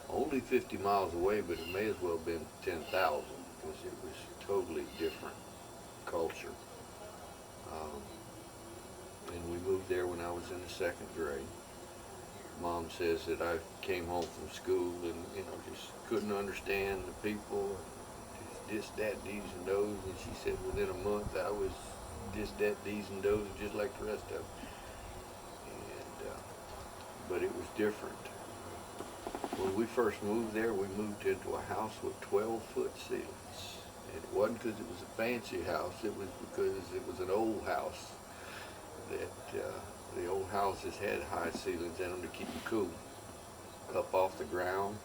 B: only 50 miles away, but it may as well have been 10,000 because it was totally different culture. Um, and we moved there when I was in the 2nd grade. Mom says that I came home from school and, just couldn't understand the people, and just this, that, these, and those. And she said within a month I was this, that, these, and those, just like the rest of them. And, but it was different. When we first moved there, we moved into a house with 12-foot ceilings. And it wasn't because it was a fancy house, it was because it was an old house that the old houses had high ceilings in them to keep them cool, up off the ground.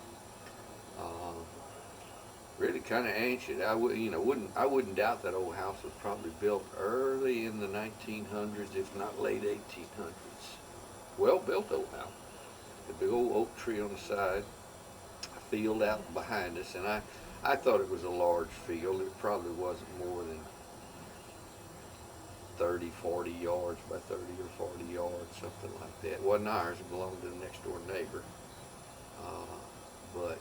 B: Really kind of ancient. I wouldn't doubt that old house was probably built early in the 1900s, if not late 1800s. Well built old house. The big old oak tree on the side, a field out behind us, and I thought it was a large field. It probably wasn't more than 30, 40 yards by 30 or 40 yards, something like that. It wasn't ours, it belonged to the next door neighbor. But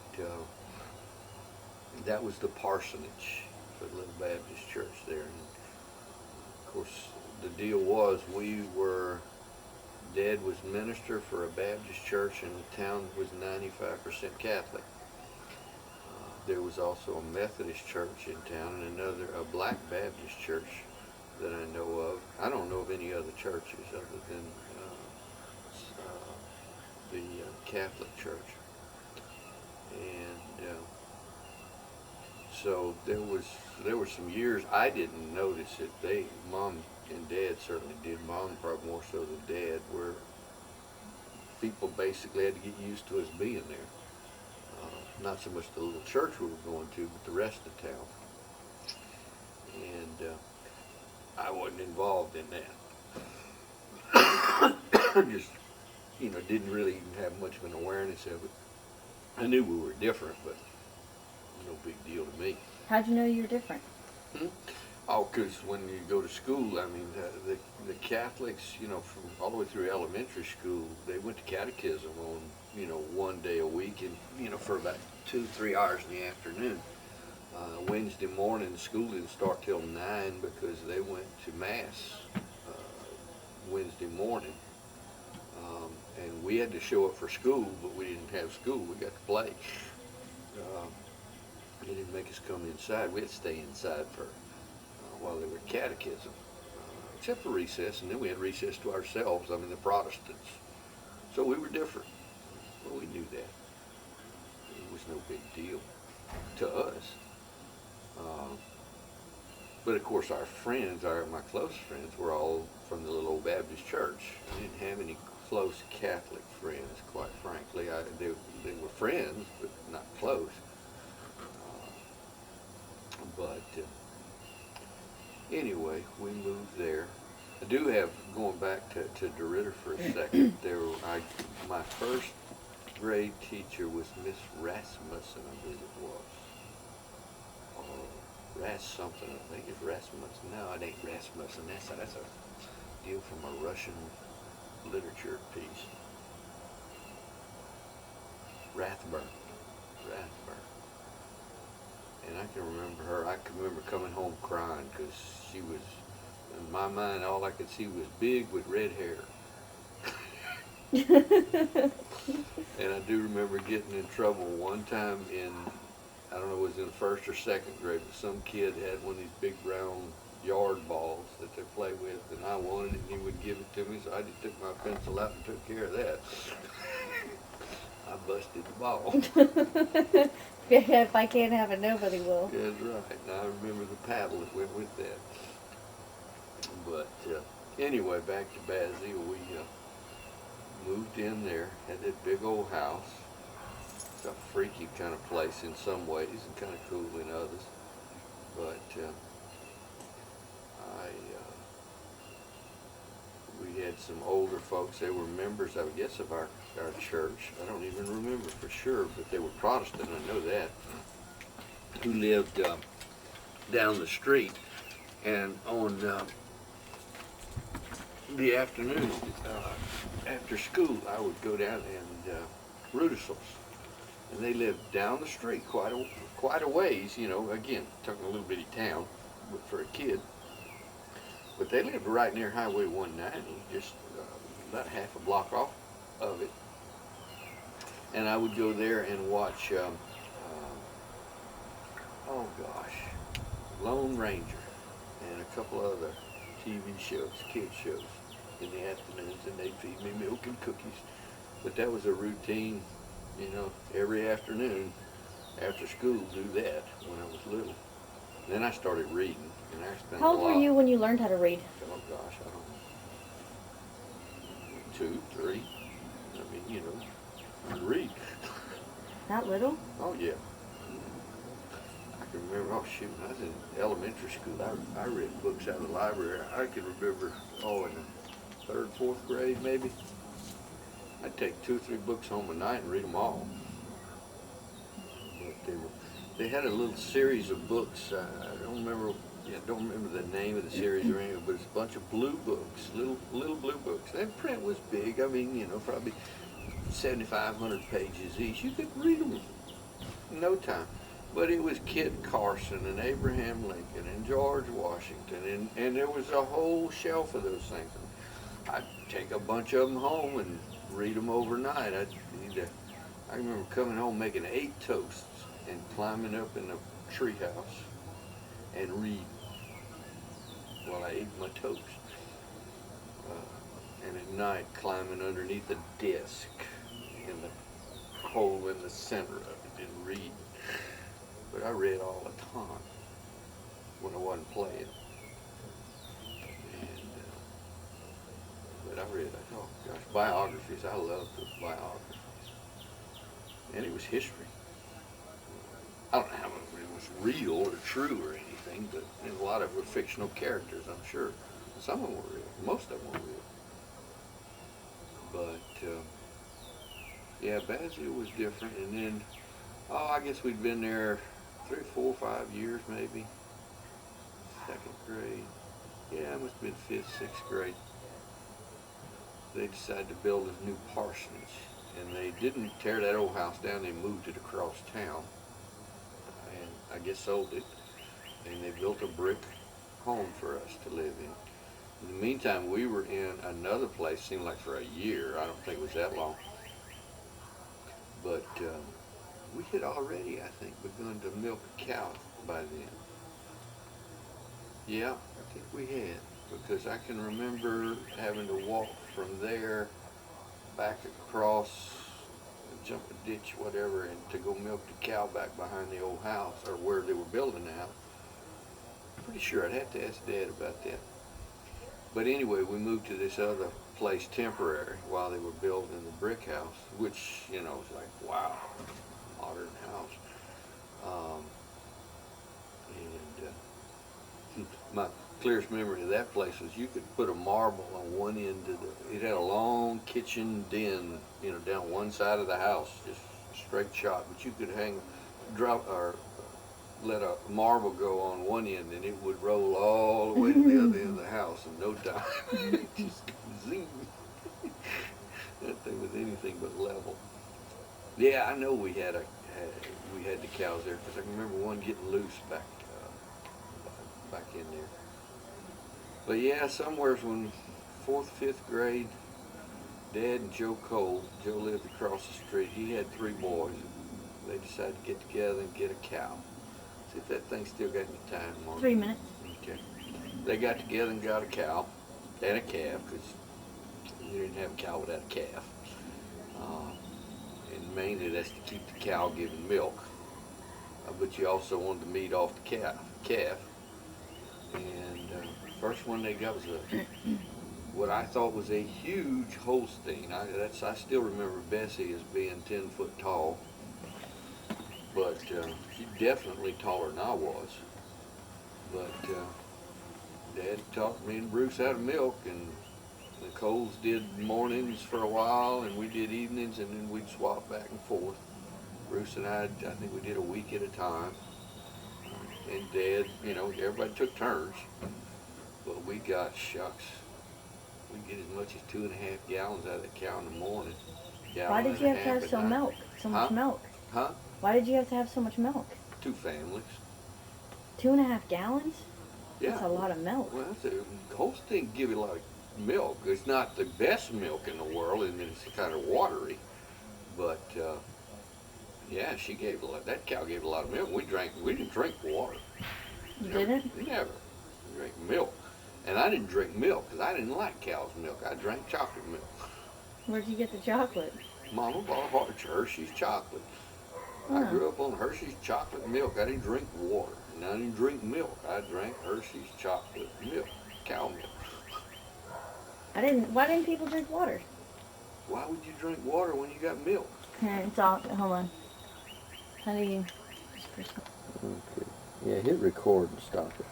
B: that was the parsonage for the little Baptist church there. And of course, the deal was Dad was minister for a Baptist church, and the town was 95% Catholic. There was also a Methodist church in town and a Black Baptist church that I know of. I don't know of any other churches other than the Catholic church. And so there were some years I didn't notice it. Mom and Dad certainly did. Mom probably more so than Dad, where people basically had to get used to us being there. Not so much the little church we were going to, but the rest of town. And I wasn't involved in that. Just, didn't really even have much of an awareness of it. I knew we were different, but no big deal to me.
A: How'd you know you were different?
B: Oh, because when you go to school, I mean, the Catholics, from all the way through elementary school, they went to catechism on, one day a week, and, for about 2-3 hours in the afternoon. Wednesday morning, school didn't start till 9 because they went to Mass Wednesday morning. And we had to show up for school, but we didn't have school. We got to play. They didn't make us come inside. We had to stay inside for while they were at catechism, except for recess, and then we had recess to ourselves. I mean, the Protestants. So we were different. Well, we knew that. It was no big deal to us. But of course, our friends, my close friends, were all from the little old Baptist church. I didn't have any close Catholic friends, quite frankly. They were friends, but not close. But anyway, we moved there. I do have, going back to DeRidder for a second, my first grade teacher was Miss Rasmussen, I believe it was. Or something, I think it's Rasmussen. No, it ain't Rasmussen. That's a deal from a Russian literature piece. Rathburn. And I can remember her. I can remember coming home crying because she was, in my mind, all I could see was big with red hair. And I do remember getting in trouble one time I don't know, it was in 1st or 2nd grade, but some kid had one of these big round yard balls that they play with, and I wanted it, and he would give it to me, so I just took my pencil out and took care of that. I busted the ball.
A: If I can't have it, nobody will.
B: That's right. And I remember the paddle that went with that. But anyway, back to Basile, we moved in there, had that big old house. It's a freaky kind of place in some ways and kind of cool in others. But we had some older folks. They were members, I guess, of our church. I don't even remember for sure, but they were Protestant, I know that, who lived down the street. And on the afternoons, after school, I would go down and Rudisels. And they lived down the street quite a ways, you know, again, talking a little bitty town but for a kid. But they lived right near Highway 190, just about half a block off of it. And I would go there and watch, oh gosh, Lone Ranger and a couple other TV shows, kids shows in the afternoons, and they'd feed me milk and cookies. But that was a routine, you know, every afternoon after school, do that when I was little. Then I started reading, and I spent
A: How
B: a
A: old
B: lot.
A: were you when you learned how to read?
B: Oh gosh, I don't know. 2, 3. I mean, you know, I could read.
A: Not little?
B: Oh yeah. I can remember, oh shoot, when I was in elementary school, I read books out of the library. I can remember, oh, in the 3rd, 4th grade maybe, I'd take 2 or 3 books home a night and read them all. But they had a little series of books. I don't remember the name of the series or anything, but it's a bunch of blue books, little blue books. That print was big. I mean, you know, probably 7,500 pages each. You could read them in no time. But it was Kit Carson and Abraham Lincoln and George Washington, and there was a whole shelf of those things. I'd take a bunch of them home and read them overnight. I remember coming home making 8 toasts and climbing up in the treehouse and read while I ate my toast. And at night climbing underneath the desk in the hole in the center of it and read. But I read all the time when I wasn't playing. And, but I read, oh gosh, biographies. I loved the biographies. And it was history. I don't know how much it was real or true or anything, but a lot of it were fictional characters, I'm sure. Some of them were real. Most of them were real. But, yeah, Basel was different. And then, I guess we'd been there 3, 4, 5 years maybe. 2nd grade. Yeah, it must have been 5th, 6th grade. They decided to build a new parsonage. And they didn't tear that old house down, they moved it across town. And I guess sold it. And they built a brick home for us to live in. In the meantime, we were in another place, seemed like for a year. I don't think it was that long. But we had already, I think, begun to milk a cow by then. Yeah, I think we had, because I can remember having to walk from there back across, jump a ditch, whatever, and to go milk the cow back behind the old house, or where they were building the house. Pretty sure I'd have to ask Dad about that. But anyway, we moved to this other place temporary while they were building the brick house, which, you know, was like, wow, modern house. And my clearest memory of that place was you could put a marble on one end of it had a long kitchen den, you know, down one side of the house, just straight shot, but you could let a marble go on one end and it would roll all the way to the other end of the house in no time. Just zing. That thing was anything but level. Yeah, I know we had the cows there because I can remember one getting loose back in there. But yeah, somewhere's when 4th, 5th grade, Dad and Joe Cole, Joe lived across the street. He had 3 boys. They decided to get together and get a cow. See if that thing still got any time on it.
A: 3 minutes.
B: Okay. They got together and got a cow and a calf, because you didn't have a cow without a calf. And mainly that's to keep the cow giving milk. But you also wanted the meat off the calf. And first one they got was what I thought was a huge Holstein. I still remember Bessie as being 10 foot tall. But she's definitely taller than I was. But Dad taught me and Bruce how to milk, and the Coles did mornings for a while, and we did evenings, and then we'd swap back and forth. Bruce and I think we did a week at a time. And Dad, you know, everybody took turns, but we got shucks. We get as much as 2.5 gallons out of the cow in the morning.
A: Why did you have to have so much
B: Huh?
A: milk?
B: Huh?
A: Why did you have to have so much milk?
B: 2 families.
A: 2.5 gallons?
B: Yeah.
A: That's a lot of milk.
B: Well, Holstein give you a lot of milk. It's not the best milk in the world, and it's kind of watery. But yeah, she gave a lot. That cow gave a lot of milk. We didn't drink water.
A: You didn't?
B: Never. We drank milk. And I didn't drink milk because I didn't like cow's milk. I drank chocolate milk.
A: Where'd you get the chocolate?
B: Mama bought Hershey's chocolate. I grew up on Hershey's chocolate milk. I didn't drink water. And I didn't drink milk. I drank Hershey's chocolate milk, cow milk.
A: Why didn't people drink water?
B: Why would you drink water when you got milk?
A: Here, hold on. How do you...
B: Okay. Yeah, hit record and stop it.